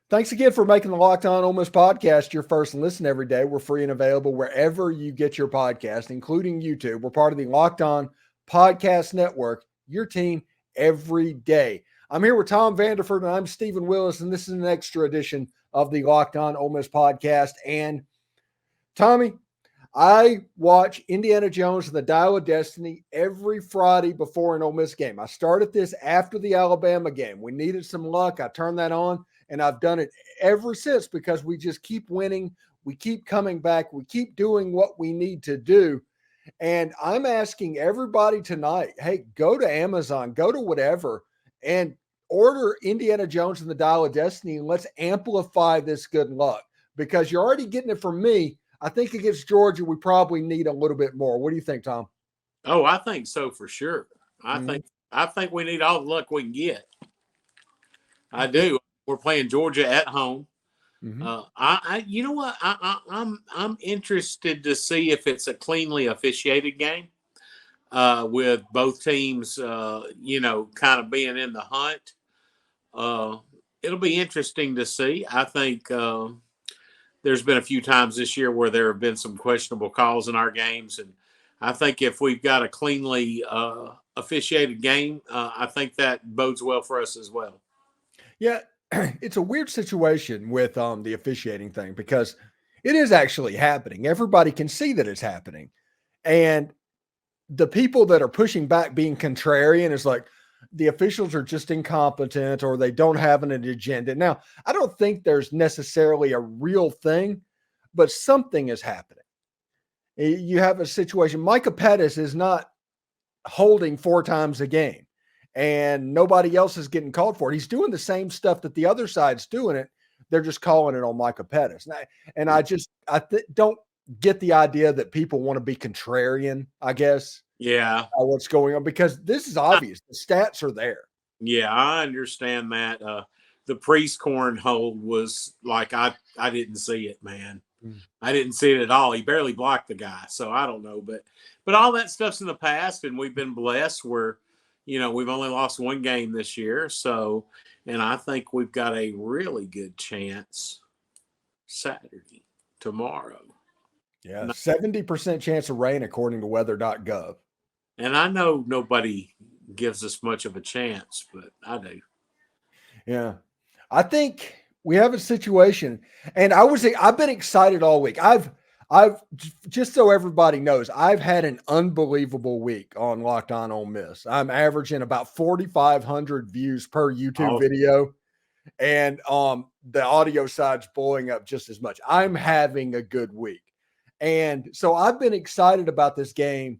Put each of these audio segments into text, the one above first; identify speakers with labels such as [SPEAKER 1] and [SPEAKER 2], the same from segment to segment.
[SPEAKER 1] Thanks again for making the Locked On Ole Miss podcast your first listen every day. We're free and available wherever you get your podcast, including YouTube. We're part of the Locked On Podcast Network, your team every day. I'm here with Tom Vanderford, and I'm Stephen Willis, and this is an extra edition of the Locked On Ole Miss podcast. And Tommy, I watch Indiana Jones and the Dial of Destiny every Friday before an Ole Miss game. I started this after the Alabama game. We needed some luck. I turned that on. And I've done it ever since because we just keep winning. We keep coming back. We keep doing what we need to do. And I'm asking everybody tonight, hey, go to Amazon, go to whatever, and order Indiana Jones and the Dial of Destiny, and let's amplify this good luck because you're already getting it from me. I think against Georgia, we probably need a little bit more. What do you think, Tom?
[SPEAKER 2] Oh, I think so for sure. I think we need all the luck we can get. I do. We're playing Georgia at home. Mm-hmm. You know what? I'm interested to see if it's a cleanly officiated game, with both teams, kind of being in the hunt. It'll be interesting to see. I think there's been a few times this year where there have been some questionable calls in our games, and I think if we've got a cleanly officiated game, I think that bodes well for us as well.
[SPEAKER 1] Yeah. It's a weird situation with the officiating thing because it is actually happening. Everybody can see that it's happening. And the people that are pushing back being contrarian is like the officials are just incompetent or they don't have an agenda. Now, I don't think there's necessarily a real thing, but something is happening. You have a situation. Micah Pettis is not holding 4 times a game. And nobody else is getting called for it. He's doing the same stuff that the other side's doing it. They're just calling it on Micah Pettis. And I don't get the idea that people want to be contrarian, I guess.
[SPEAKER 2] Yeah.
[SPEAKER 1] What's going on? Because this is obvious. The stats are there.
[SPEAKER 2] Yeah, I understand that. The Priest cornhole was like, I didn't see it, man. I didn't see it at all. He barely blocked the guy. So I don't know. But all that stuff's in the past, and we've been blessed where – we've only lost 1 game this year. So, and I think we've got a really good chance Saturday, tomorrow.
[SPEAKER 1] Yeah, 70% chance of rain according to weather.gov.
[SPEAKER 2] And I know nobody gives us much of a chance, but I do.
[SPEAKER 1] Yeah. I think we have a situation, and I've been excited all week. I've just so everybody knows, I've had an unbelievable week on Locked On Ole Miss. I'm averaging about 4,500 views per YouTube video, and the audio side's blowing up just as much. I'm having a good week. And so I've been excited about this game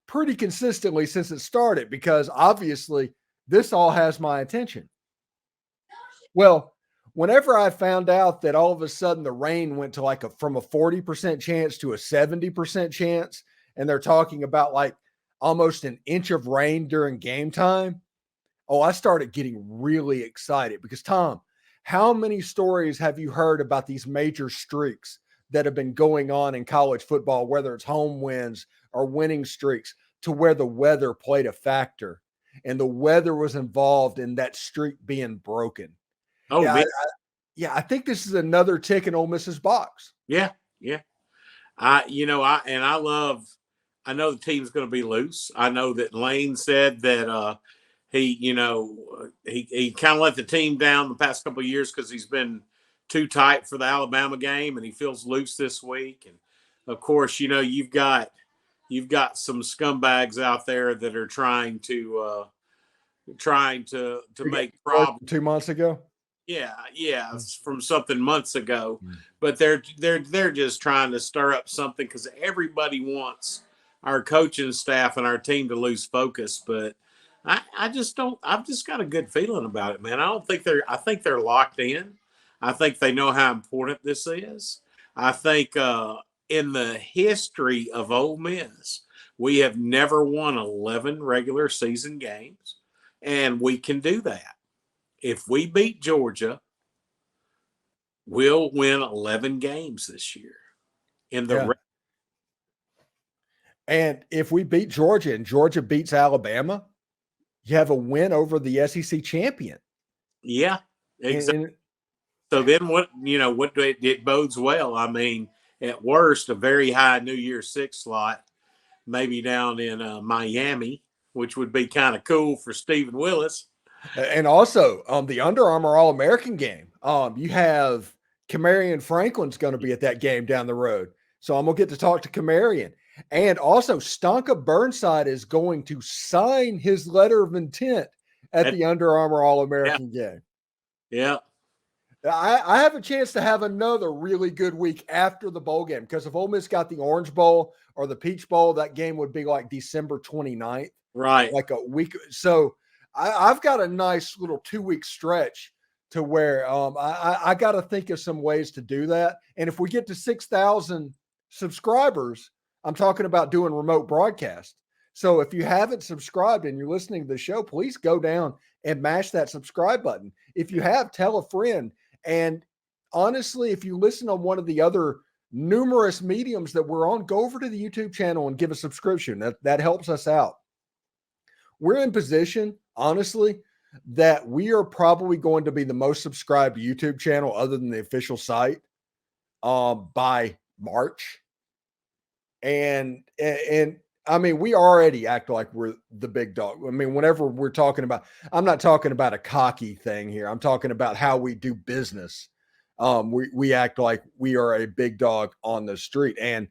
[SPEAKER 1] pretty consistently since it started because obviously this all has my attention. Well, whenever I found out that all of a sudden the rain went to from a 40% chance to a 70% chance, and they're talking about like almost an inch of rain during game time, I started getting really excited because, Tom, how many stories have you heard about these major streaks that have been going on in college football, whether it's home wins or winning streaks, to where the weather played a factor and the weather was involved in that streak being broken?
[SPEAKER 2] Oh,
[SPEAKER 1] I think this is another tick in Ole Miss's box.
[SPEAKER 2] Yeah. I know the team's going to be loose. I know that Lane said that he kind of let the team down the past couple of years because he's been too tight for the Alabama game, and he feels loose this week. And of course, you've got some scumbags out there that are trying to make problems.
[SPEAKER 1] 2 months ago.
[SPEAKER 2] Yeah, from something months ago, but they're just trying to stir up something because everybody wants our coaching staff and our team to lose focus. But I've just got a good feeling about it, man. I think they're locked in. I think they know how important this is. I think in the history of Ole Miss, we have never won 11 regular season games, and we can do that. If we beat Georgia, we'll win 11 games this year.
[SPEAKER 1] And if we beat Georgia and Georgia beats Alabama, you have a win over the SEC champion.
[SPEAKER 2] Yeah, exactly. So then it bodes well. I mean, at worst, a very high New Year's Six slot, maybe down in Miami, which would be kind of cool for Stephen Willis.
[SPEAKER 1] And also, the Under Armour All-American game, you have Camarion Franklin's going to be at that game down the road. So I'm going to get to talk to Camarion. And also, Stonka Burnside is going to sign his letter of intent at the Under Armour All-American game.
[SPEAKER 2] Yeah.
[SPEAKER 1] I have a chance to have another really good week after the bowl game, because if Ole Miss got the Orange Bowl or the Peach Bowl, that game would be like December 29th.
[SPEAKER 2] Right.
[SPEAKER 1] Like a week. So I've got a nice little 2-week stretch to where I got to think of some ways to do that. And if we get to 6,000 subscribers, I'm talking about doing remote broadcast. So if you haven't subscribed and you're listening to the show, please go down and mash that subscribe button. If you have, tell a friend. And honestly, if you listen on one of the other numerous mediums that we're on, go over to the YouTube channel and give a subscription. That helps us out. We're in position, honestly, that we are probably going to be the most subscribed YouTube channel other than the official site by March. And I mean, we already act like we're the big dog. I mean, whenever we're talking about, I'm not talking about a cocky thing here. I'm talking about how we do business. We act like we are a big dog on the street. And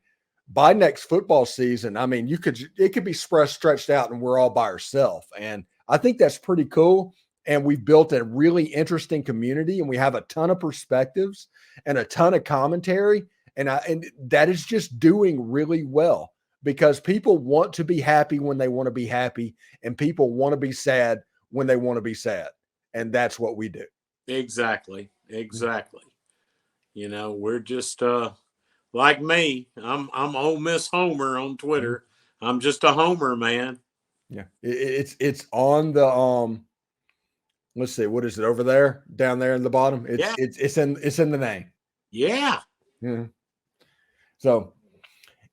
[SPEAKER 1] by next football season, I mean, it could be stretched out and we're all by ourselves. And I think that's pretty cool. And we've built a really interesting community, and we have a ton of perspectives and a ton of commentary. And that is just doing really well, because people want to be happy when they want to be happy, and people want to be sad when they want to be sad. And that's what we do.
[SPEAKER 2] Exactly. You know, we're just like me. I'm Ole Miss Homer on Twitter. I'm just a homer, man.
[SPEAKER 1] Yeah. It's on the let's see, what is it over there? Down there in the bottom? It's in the name.
[SPEAKER 2] Yeah.
[SPEAKER 1] Yeah. So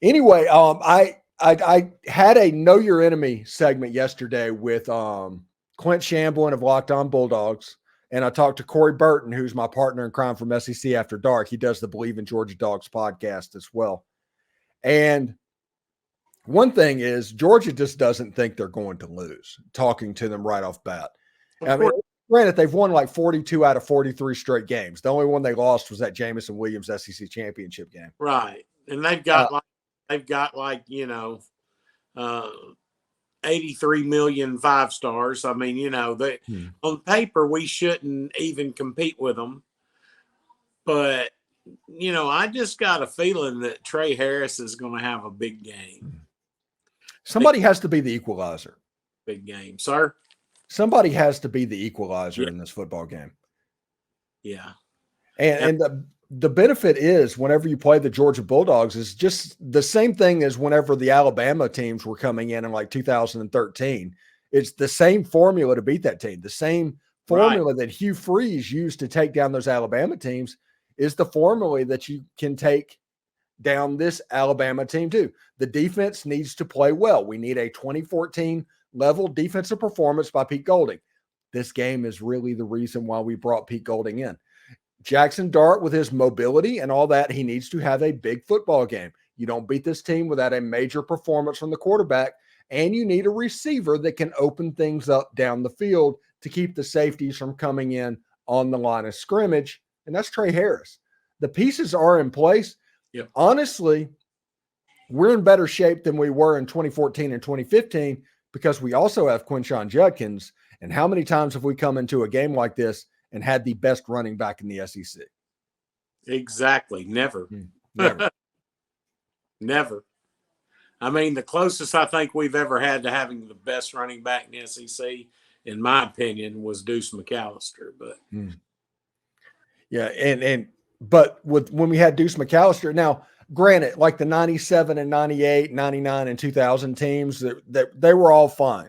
[SPEAKER 1] anyway, I had a Know Your Enemy segment yesterday with Clint Shamblin of Locked On Bulldogs, and I talked to Corey Burton, who's my partner in crime from SEC After Dark. He does the Believe in Georgia Dogs podcast as well. And one thing is, Georgia just doesn't think they're going to lose, talking to them right off bat. I mean, granted, they've won like 42 out of 43 straight games. The only one they lost was that Jamison Williams SEC championship game.
[SPEAKER 2] Right. And they've got 83 million 5-stars. I mean, you know, on paper, we shouldn't even compete with them. But, you know, I just got a feeling that Trey Harris is going to have a big game.
[SPEAKER 1] Somebody has to be the equalizer.
[SPEAKER 2] Big game, sir.
[SPEAKER 1] Somebody has to be the equalizer in this football game.
[SPEAKER 2] Yeah.
[SPEAKER 1] And the benefit is, whenever you play the Georgia Bulldogs, is just the same thing as whenever the Alabama teams were coming in like 2013. It's the same formula to beat that team. The same formula that Hugh Freeze used to take down those Alabama teams is the formula that you can take down this Alabama team too. The defense needs to play well. We need a 2014 level defensive performance by Pete Golding. This game is really the reason why we brought Pete Golding in. Jackson Dart, with his mobility and all that, he needs to have a big football game. You don't beat this team without a major performance from the quarterback, and you need a receiver that can open things up down the field to keep the safeties from coming in on the line of scrimmage, and that's Trey Harris. The pieces are in place.
[SPEAKER 2] Yep.
[SPEAKER 1] Honestly, we're in better shape than we were in 2014 and 2015 because we also have Quinshon Judkins. And how many times have we come into a game like this and had the best running back in the SEC?
[SPEAKER 2] Exactly. Never.
[SPEAKER 1] Never.
[SPEAKER 2] Never. I mean, the closest I think we've ever had to having the best running back in the SEC, in my opinion, was Deuce McAllister. But
[SPEAKER 1] yeah, but when we had Deuce McAllister, now granted, like the 97 and 98, 99 and 2000 teams, that they were all fine.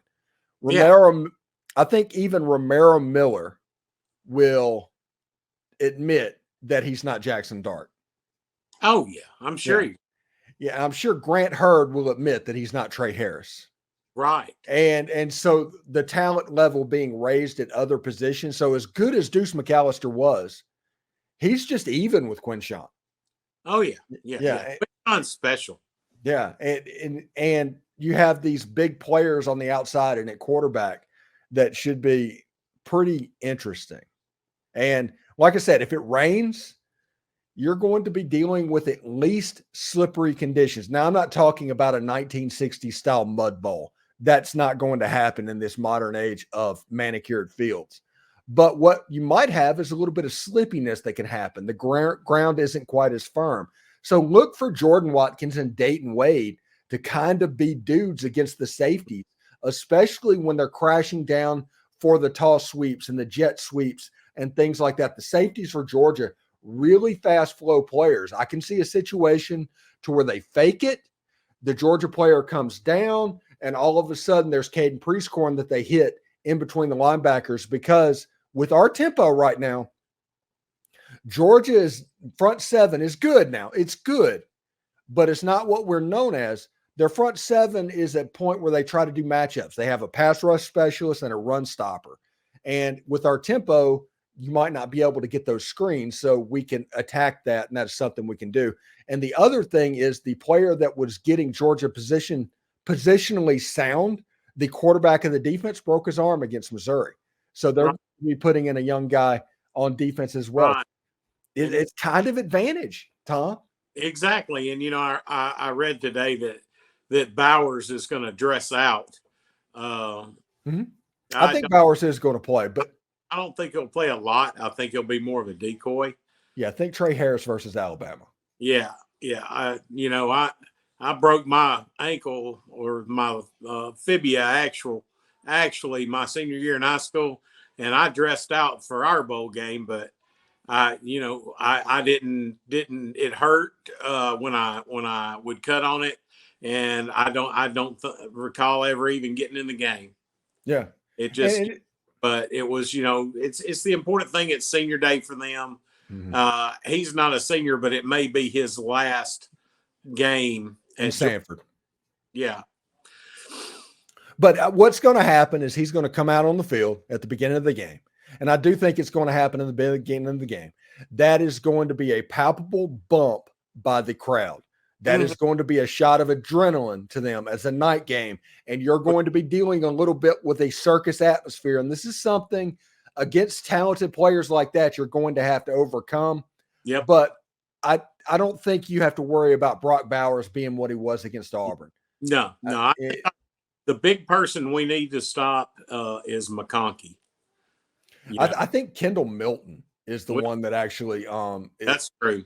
[SPEAKER 1] I think even Romero Miller will admit that he's not Jackson Dart.
[SPEAKER 2] Oh yeah, I'm sure.
[SPEAKER 1] Yeah, I'm sure Grant Hurd will admit that he's not Trey Harris.
[SPEAKER 2] Right.
[SPEAKER 1] And so the talent level being raised at other positions. So as good as Deuce McAllister was, he's just even with Quinshon.
[SPEAKER 2] Oh yeah. Quinshon's special.
[SPEAKER 1] Yeah, and you have these big players on the outside and at quarterback that should be pretty interesting. And like I said, if it rains, you're going to be dealing with at least slippery conditions. Now, I'm not talking about a 1960s style mud bowl. That's not going to happen in this modern age of manicured fields. But what you might have is a little bit of slippiness that can happen. The ground isn't quite as firm. So look for Jordan Watkins and Dayton Wade to kind of be dudes against the safeties, especially when they're crashing down for the toss sweeps and the jet sweeps and things like that. The safeties for Georgia, really fast flow players. I can see a situation to where they fake it, the Georgia player comes down, and all of a sudden there's Caden Prieskorn that they hit in between the linebackers, because with our tempo right now, Georgia's front seven is good now. It's good, but it's not what we're known as. Their front seven is at a point where they try to do matchups. They have a pass rush specialist and a run stopper. And with our tempo, you might not be able to get those screens, so we can attack that, and that's something we can do. And the other thing is the player that was getting Georgia positionally sound, the quarterback of the defense, broke his arm against Missouri. So they're going to be putting in a young guy on defense as well.
[SPEAKER 2] Right.
[SPEAKER 1] It's kind of advantage, Tom.
[SPEAKER 2] Exactly. And, I read today that Bowers is going to dress out.
[SPEAKER 1] I think Bowers is going to play, but
[SPEAKER 2] I don't think he'll play a lot. I think he'll be more of a decoy.
[SPEAKER 1] Yeah, I think Trey Harris versus Alabama.
[SPEAKER 2] Yeah. I broke my ankle or my fibia actually my senior year in high school, and I dressed out for our bowl game, but I didn't. It hurt when I would cut on it, and I don't recall ever even getting in the game.
[SPEAKER 1] Yeah,
[SPEAKER 2] it just. But it was, it's the important thing. It's senior day for them. Mm-hmm. He's not a senior, but it may be his last game
[SPEAKER 1] in Sanford.
[SPEAKER 2] Yeah.
[SPEAKER 1] But what's going to happen is he's going to come out on the field at the beginning of the game. And I do think it's going to happen in the beginning of the game. That is going to be a palpable bump by the crowd. That is going to be a shot of adrenaline to them as a night game. And you're going to be dealing a little bit with a circus atmosphere. And this is something against talented players like that you're going to have to overcome.
[SPEAKER 2] Yeah.
[SPEAKER 1] But I don't think you have to worry about Brock Bowers being what he was against Auburn.
[SPEAKER 2] No. The big person we need to stop is McConkey.
[SPEAKER 1] I think Kendall Milton is the one that actually
[SPEAKER 2] that's true.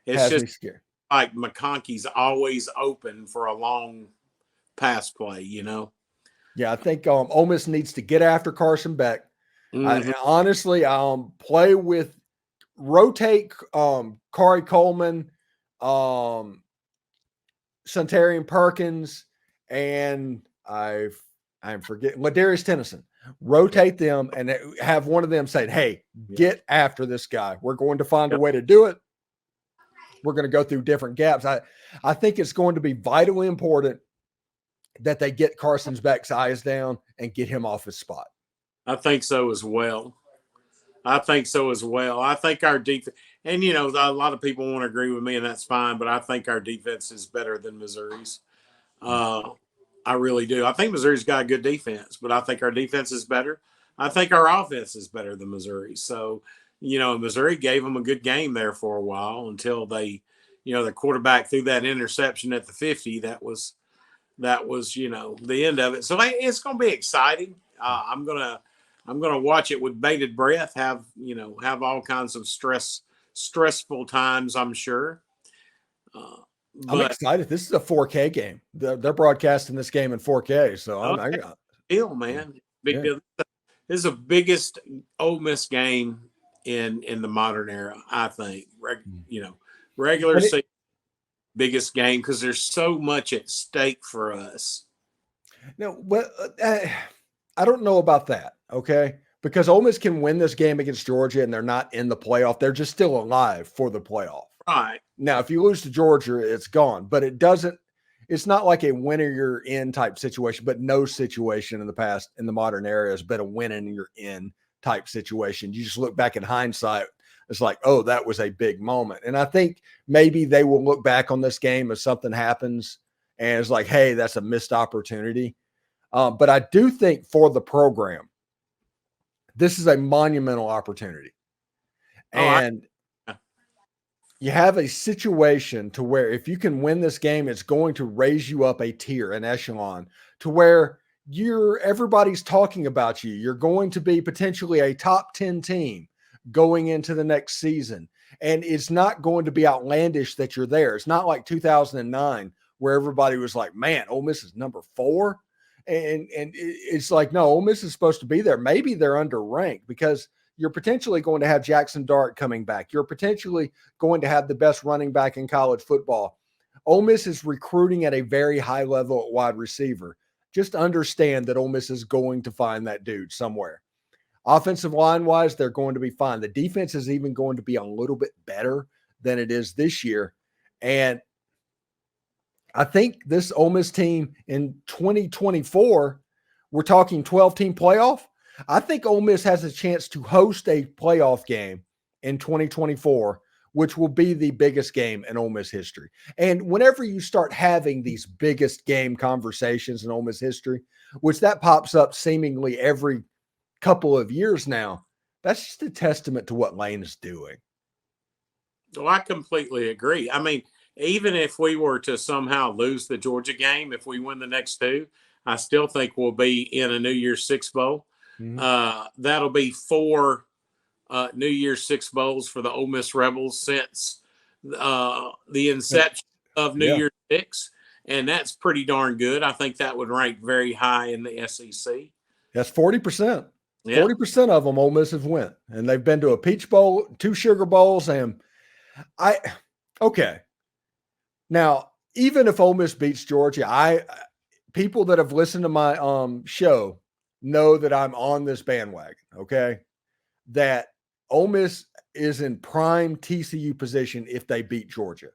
[SPEAKER 2] It's just scary. Like McConkey's always open for a long pass play,
[SPEAKER 1] Yeah, I think Ole Miss needs to get after Carson Beck. Honestly, rotate Kari Coleman, Suntarian Perkins, and I'm forgetting Ladarius Tennyson. Rotate them and have one of them say, "Hey, get after this guy. We're going to find a way to do it. We're going to go through different gaps." I think it's going to be vitally important that they get Carson Beck's eyes down and get him off his spot.
[SPEAKER 2] I think so as well. I think our defense, and a lot of people won't agree with me, and that's fine, but I think our defense is better than Missouri's. I really do. I think Missouri's got a good defense, but I think our defense is better. I think our offense is better than Missouri. So, Missouri gave them a good game there for a while until they, the quarterback threw that interception at the 50. That was, the end of it. So it's going to be exciting. I'm going to watch it with bated breath, have all kinds of stressful times, I'm sure.
[SPEAKER 1] I'm excited. This is a 4K game. They're broadcasting this game in 4K. So
[SPEAKER 2] big deal, man. Big deal. This is the biggest Ole Miss game in the modern era, I think. Regular season, biggest game, because there's so much at stake for us.
[SPEAKER 1] No, well, I don't know about that. Okay, because Ole Miss can win this game against Georgia, and they're not in the playoff. They're just still alive for the playoff.
[SPEAKER 2] Right.
[SPEAKER 1] Now, if you lose to Georgia, it's gone. But it's not like a winner you're in type situation, but no situation in the past in the modern era has been a win and you're in type situation. You just look back in hindsight it's like, oh, that was a big moment. And I think maybe they will look back on this game if something happens and it's like, hey, that's a missed opportunity. But I do think for the program, this is a monumental opportunity. And you have a situation to where if you can win this game, it's going to raise you up a tier, an echelon, to where everybody's talking about you. You're going to be potentially a top 10 team going into the next season. And it's not going to be outlandish that you're there. It's not like 2009 where everybody was like, man, Ole Miss is number 4. And it's like, no, Ole Miss is supposed to be there. Maybe they're underranked because you're potentially going to have Jackson Dart coming back. You're potentially going to have the best running back in college football. Ole Miss is recruiting at a very high level at wide receiver. Just understand that Ole Miss is going to find that dude somewhere. Offensive line-wise, they're going to be fine. The defense is even going to be a little bit better than it is this year. And I think this Ole Miss team in 2024, we're talking 12-team playoff. I think Ole Miss has a chance to host a playoff game in 2024, which will be the biggest game in Ole Miss history. And whenever you start having these biggest game conversations in Ole Miss history, which that pops up seemingly every couple of years now, that's just a testament to what Lane is doing.
[SPEAKER 2] Well, I completely agree. I mean, even if we were to somehow lose the Georgia game, if we win the next 2, I still think we'll be in a New Year's Six Bowl. Mm-hmm. That'll be 4 New Year's Six Bowls for the Ole Miss Rebels since the inception of New Year's Six, and that's pretty darn good. I think that would rank very high in the SEC.
[SPEAKER 1] That's 40%. 40% of them Ole Miss have went, and they've been to a Peach Bowl, 2 Sugar Bowls, and okay. Now, even if Ole Miss beats Georgia, people that have listened to my show know that I'm on this bandwagon, okay? That Ole Miss is in prime TCU position if they beat Georgia,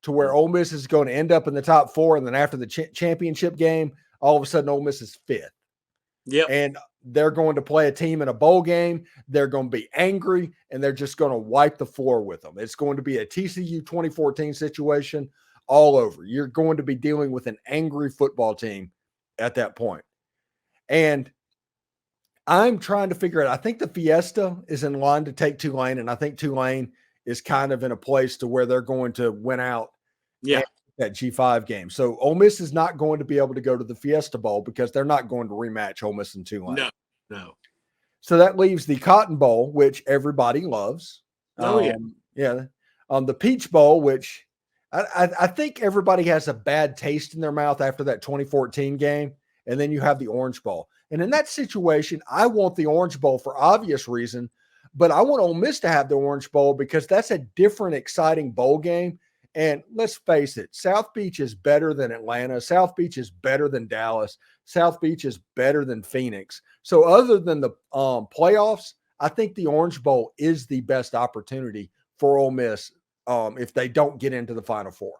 [SPEAKER 1] to where Ole Miss is going to end up in the top 4, and then after the championship game, all of a sudden Ole Miss is 5th.
[SPEAKER 2] Yep.
[SPEAKER 1] And they're going to play a team in a bowl game. They're going to be angry, and they're just going to wipe the floor with them. It's going to be a TCU 2014 situation all over. You're going to be dealing with an angry football team at that point. And I'm trying to figure out, I think the Fiesta is in line to take Tulane, and I think Tulane is kind of in a place to where they're going to win out that G5 game. So Ole Miss is not going to be able to go to the Fiesta Bowl because they're not going to rematch Ole Miss and Tulane.
[SPEAKER 2] No.
[SPEAKER 1] So that leaves the Cotton Bowl, which everybody loves. The Peach Bowl, which I think everybody has a bad taste in their mouth after that 2014 game. And then you have the Orange Bowl. And in that situation, I want the Orange Bowl for obvious reason, but I want Ole Miss to have the Orange Bowl because that's a different, exciting bowl game. And let's face it, South Beach is better than Atlanta. South Beach is better than Dallas. South Beach is better than Phoenix. So other than the playoffs, I think the Orange Bowl is the best opportunity for Ole Miss if they don't get into the Final Four.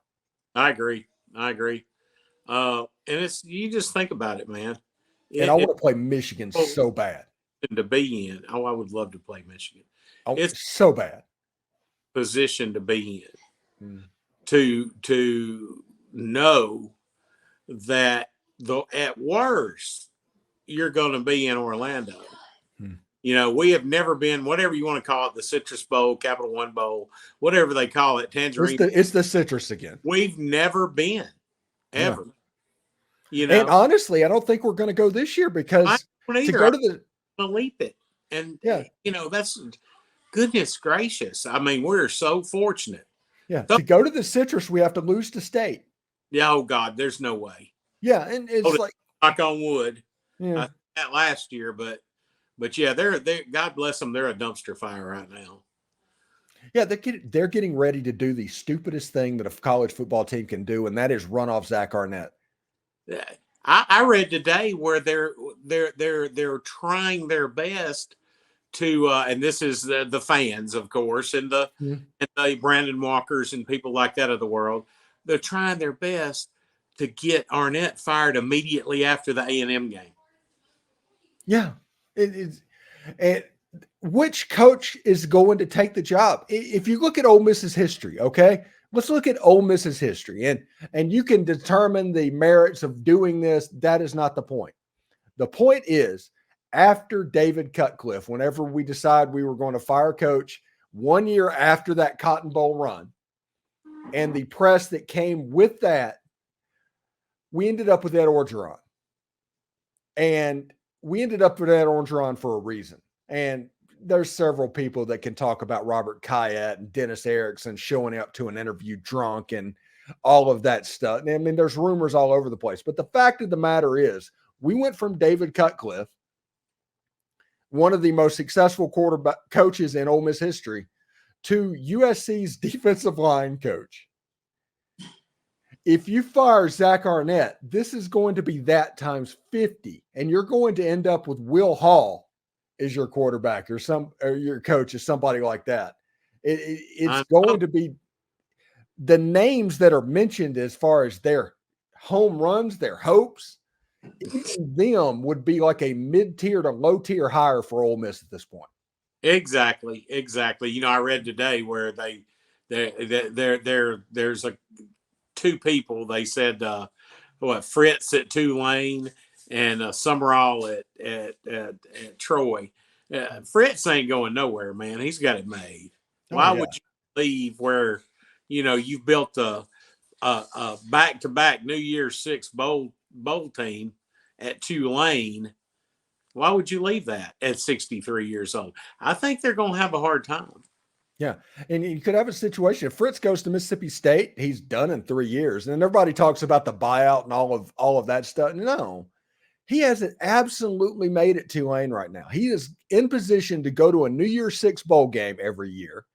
[SPEAKER 2] I agree. And it's, you just think about it, man.
[SPEAKER 1] And I want to play Michigan so bad.
[SPEAKER 2] To be in. Oh, I would love to play Michigan.
[SPEAKER 1] It's so bad.
[SPEAKER 2] Position to be in. To know that at worst you're going to be in Orlando. You know, we have never been, whatever you want to call it, the Citrus Bowl, Capital One Bowl, whatever they call it, Tangerine.
[SPEAKER 1] It's the Citrus again.
[SPEAKER 2] We've never been, ever. Yeah. You know,
[SPEAKER 1] and honestly, I don't think we're going to go this year because to go to the
[SPEAKER 2] believe it, and you know, that's goodness gracious. I mean, we're so fortunate.
[SPEAKER 1] Yeah, to go to the Citrus, we have to lose to State.
[SPEAKER 2] Yeah, oh God, there's no way.
[SPEAKER 1] Yeah, and it's like
[SPEAKER 2] knock on wood.
[SPEAKER 1] Yeah,
[SPEAKER 2] I think that last year, but yeah, they're God bless them. They're a dumpster fire right now.
[SPEAKER 1] Yeah, they're getting ready to do the stupidest thing that a college football team can do, and that is run off Zach Arnett.
[SPEAKER 2] I read today where they're trying their best to, and this is the fans, of course, and the Brandon Walkers and people like that of the world. They're trying their best to get Arnett fired immediately after the A&M game.
[SPEAKER 1] Yeah, and which coach is going to take the job? If you look at Ole Miss's history, okay, let's look at Ole Miss's history, and you can determine the merits of doing this. That is not the point. The point is, after David Cutcliffe, whenever we decide we were going to fire coach 1 year after that Cotton Bowl run, and the press that came with that, we ended up with Ed Orgeron. And we ended up with Ed Orgeron for a reason. And there's several people that can talk about Robert Kayette and Dennis Erickson showing up to an interview drunk and all of that stuff. I mean, there's rumors all over the place. But the fact of the matter is, we went from David Cutcliffe, one of the most successful quarterback coaches in Ole Miss history, to USC's defensive line coach. If you fire Zach Arnett, this is going to be that times 50, and you're going to end up with Will Hall as your quarterback or your coach or somebody like that. It's going to be the names that are mentioned as far as their home runs, their hopes. Even them would be like a mid-tier to low-tier hire for Ole Miss at this point.
[SPEAKER 2] Exactly. You know, I read today where there's two people. They said Fritz at Tulane and Summerall at Troy. Fritz ain't going nowhere, man. He's got it made. Why would you leave where you've built a back-to-back New Year's Six bowl team at Tulane? Why would you leave that at 63 years old? I think they're going to have a hard time.
[SPEAKER 1] Yeah. And you could have a situation. If Fritz goes to Mississippi State, he's done in 3 years. And everybody talks about the buyout and all of that stuff. No, he hasn't absolutely made it Tulane right now. He is in position to go to a New Year's Six bowl game every year.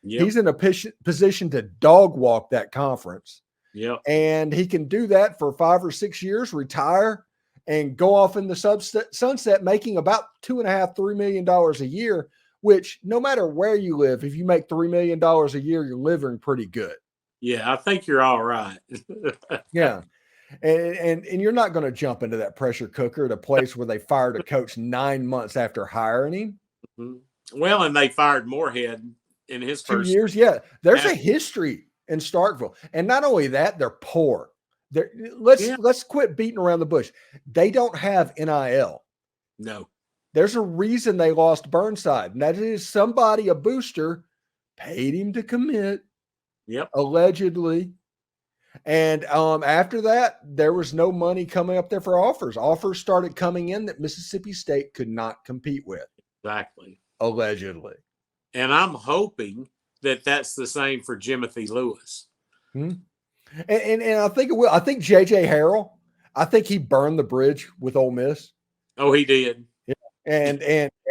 [SPEAKER 1] Yep. He's in a position to dog walk that conference.
[SPEAKER 2] Yeah.
[SPEAKER 1] And he can do that for 5 or 6 years, retire, and go off in the sunset, making about $2.5–3 million a year, which no matter where you live, if you make $3 million a year, you're living pretty good.
[SPEAKER 2] Yeah, I think you're all right.
[SPEAKER 1] Yeah. And you're not going to jump into that pressure cooker at a place where they fired a coach 9 months after hiring him.
[SPEAKER 2] Mm-hmm. Well, and they fired Moorhead in his
[SPEAKER 1] 2
[SPEAKER 2] first
[SPEAKER 1] years. Yeah. There's a history in Starkville. And not only that, they're poor. Let's quit beating around the bush. They don't have NIL.
[SPEAKER 2] No.
[SPEAKER 1] There's a reason they lost Burnside, and that is somebody, a booster, paid him to commit.
[SPEAKER 2] Yep.
[SPEAKER 1] Allegedly. And after that, there was no money coming up there for offers. Offers started coming in that Mississippi State could not compete with.
[SPEAKER 2] Exactly.
[SPEAKER 1] Allegedly.
[SPEAKER 2] And I'm hoping that that's the same for Jimothy Lewis.
[SPEAKER 1] And I think it will. I think J.J. Harrell, I think he burned the bridge with Ole Miss.
[SPEAKER 2] Oh, he did.
[SPEAKER 1] Yeah.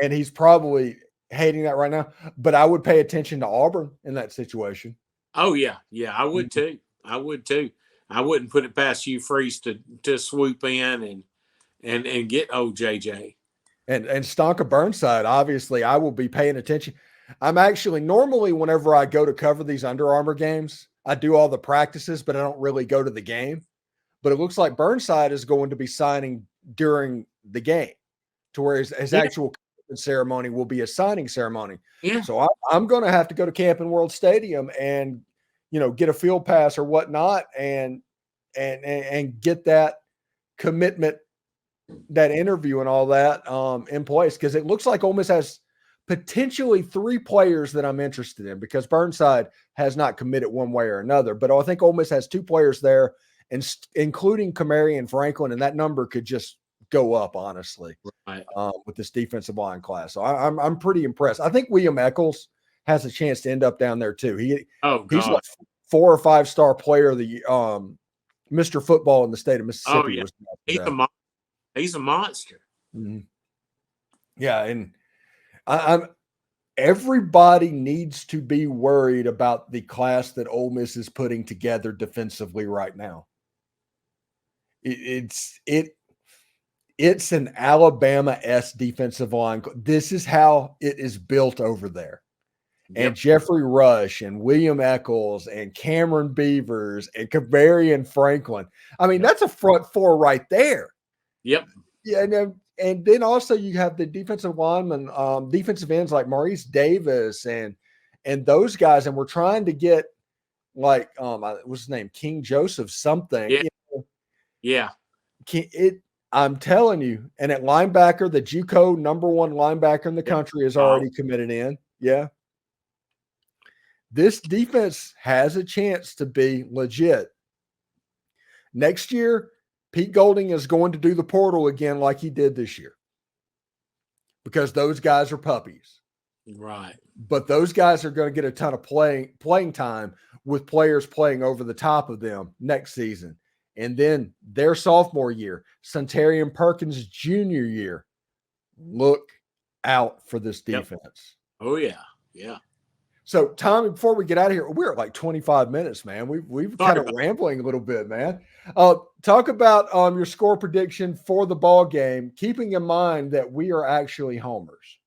[SPEAKER 1] And he's probably hating that right now. But I would pay attention to Auburn in that situation.
[SPEAKER 2] Oh, yeah. Yeah, I would too. I wouldn't put it past Hugh Freeze to swoop in and get old JJ.
[SPEAKER 1] And Stonka Burnside, obviously, I will be paying attention. I'm actually normally, whenever I go to cover these Under Armour games, I do all the practices, but I don't really go to the game. But it looks like Burnside is going to be signing during the game, to where his actual ceremony will be a signing ceremony.
[SPEAKER 2] Yeah.
[SPEAKER 1] So I'm going to have to go to Camping World Stadium and, get a field pass or whatnot and get that commitment, that interview and all that in place. Because it looks like Ole Miss has potentially 3 players that I'm interested in, because Burnside has not committed one way or another. But I think Ole Miss has 2 players there, and including Kamari and Franklin, and that number could just go up, honestly,
[SPEAKER 2] right.
[SPEAKER 1] With this defensive line class. So I'm pretty impressed. I think William Eccles has a chance to end up down there too. He's like 4 or 5 star player of the Mr. Football in the state of Mississippi.
[SPEAKER 2] Oh, yeah. He's a monster.
[SPEAKER 1] Mm-hmm. Yeah, and I'm everybody needs to be worried about the class that Ole Miss is putting together defensively right now. It's an Alabama-esque defensive line. This is how it is built over there. Yep. And Jeffrey Rush and William Eccles and Cameron Beavers and Kamari and Franklin. I mean, that's a front 4 right there.
[SPEAKER 2] Yep.
[SPEAKER 1] Yeah, and then also you have the defensive linemen, defensive ends like Maurice Davis and those guys, and we're trying to get like what's his name, King Joseph something.
[SPEAKER 2] Yeah.
[SPEAKER 1] You know,
[SPEAKER 2] Yeah.
[SPEAKER 1] I'm telling you, and at linebacker, the JUCO #1 linebacker in the country is already committed in. Yeah. This defense has a chance to be legit. Next year, Pete Golding is going to do the portal again like he did this year because those guys are puppies.
[SPEAKER 2] Right.
[SPEAKER 1] But those guys are going to get a ton of playing time with players playing over the top of them next season. And then their sophomore year, Suntarian Perkins' junior year. Look out for this defense.
[SPEAKER 2] Yep. Oh, yeah. Yeah.
[SPEAKER 1] So, Tommy, before we get out of here, we're at like 25 minutes, man. We've kind of rambling a little bit, man. Talk about your score prediction for the ball game, keeping in mind that we are actually homers.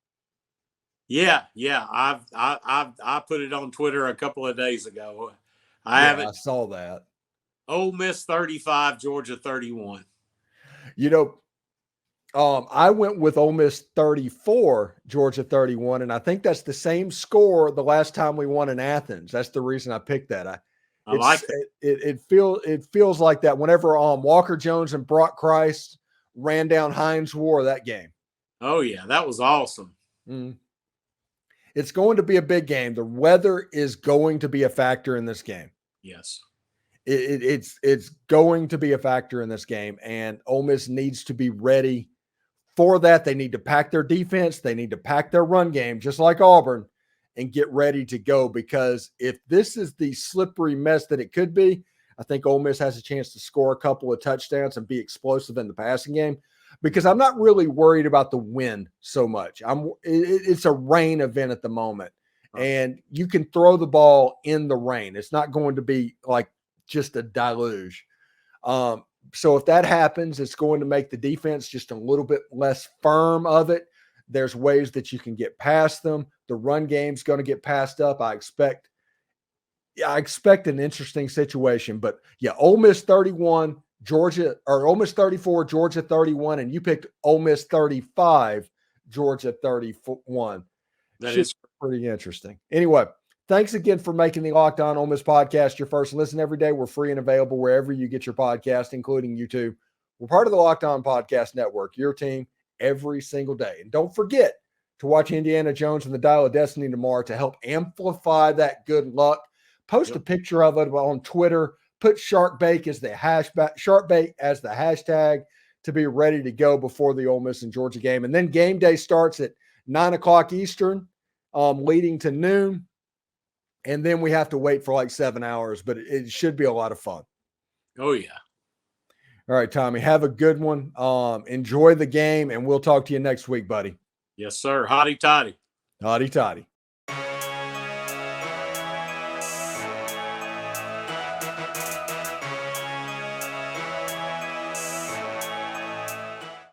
[SPEAKER 2] Yeah. I put it on Twitter a couple of days ago.
[SPEAKER 1] I saw that.
[SPEAKER 2] Ole Miss 35, Georgia 31.
[SPEAKER 1] You know, I went with Ole Miss 34, Georgia 31, and I think that's the same score the last time we won in Athens. That's the reason I picked that.
[SPEAKER 2] I like that.
[SPEAKER 1] It feels like that whenever Walker Jones and Brock Christ ran down Heinz War that game.
[SPEAKER 2] Oh yeah, that was awesome.
[SPEAKER 1] It's going to be a big game. The weather is going to be a factor in this game.
[SPEAKER 2] Yes.
[SPEAKER 1] It's going to be a factor in this game, and Ole Miss needs to be ready for that. They need to pack their defense. They need to pack their run game, just like Auburn, and get ready to go. Because if this is the slippery mess that it could be, I think Ole Miss has a chance to score a couple of touchdowns and be explosive in the passing game. Because I'm not really worried about the wind so much. It's a rain event at the moment, and you can throw the ball in the rain. It's not going to be like just a deluge. So if that happens, it's going to make the defense just a little bit less firm of it. There's ways that you can get past them. The run game's going to get passed up. I expect an interesting situation, but yeah, Ole Miss 31, Georgia, or Ole Miss 34, Georgia 31, and you picked Ole Miss 35, Georgia 31.
[SPEAKER 2] That is
[SPEAKER 1] pretty interesting. Anyway, thanks again for making the Locked On Ole Miss podcast your first listen every day. We're free and available wherever you get your podcast, including YouTube. We're part of the Locked On Podcast Network, your team every single day. And don't forget to watch Indiana Jones and the Dial of Destiny tomorrow to help amplify that good luck. Post a picture of it on Twitter. Put Sharkbait as the hashtag to be ready to go before the Ole Miss and Georgia game. And then game day starts at 9 o'clock Eastern, leading to noon. And then we have to wait for like 7 hours, but it should be a lot of fun.
[SPEAKER 2] Oh, yeah.
[SPEAKER 1] All right, Tommy, have a good one. Enjoy the game, and we'll talk to you next week, buddy.
[SPEAKER 2] Yes, sir. Hotty toddy.
[SPEAKER 1] Hotty toddy.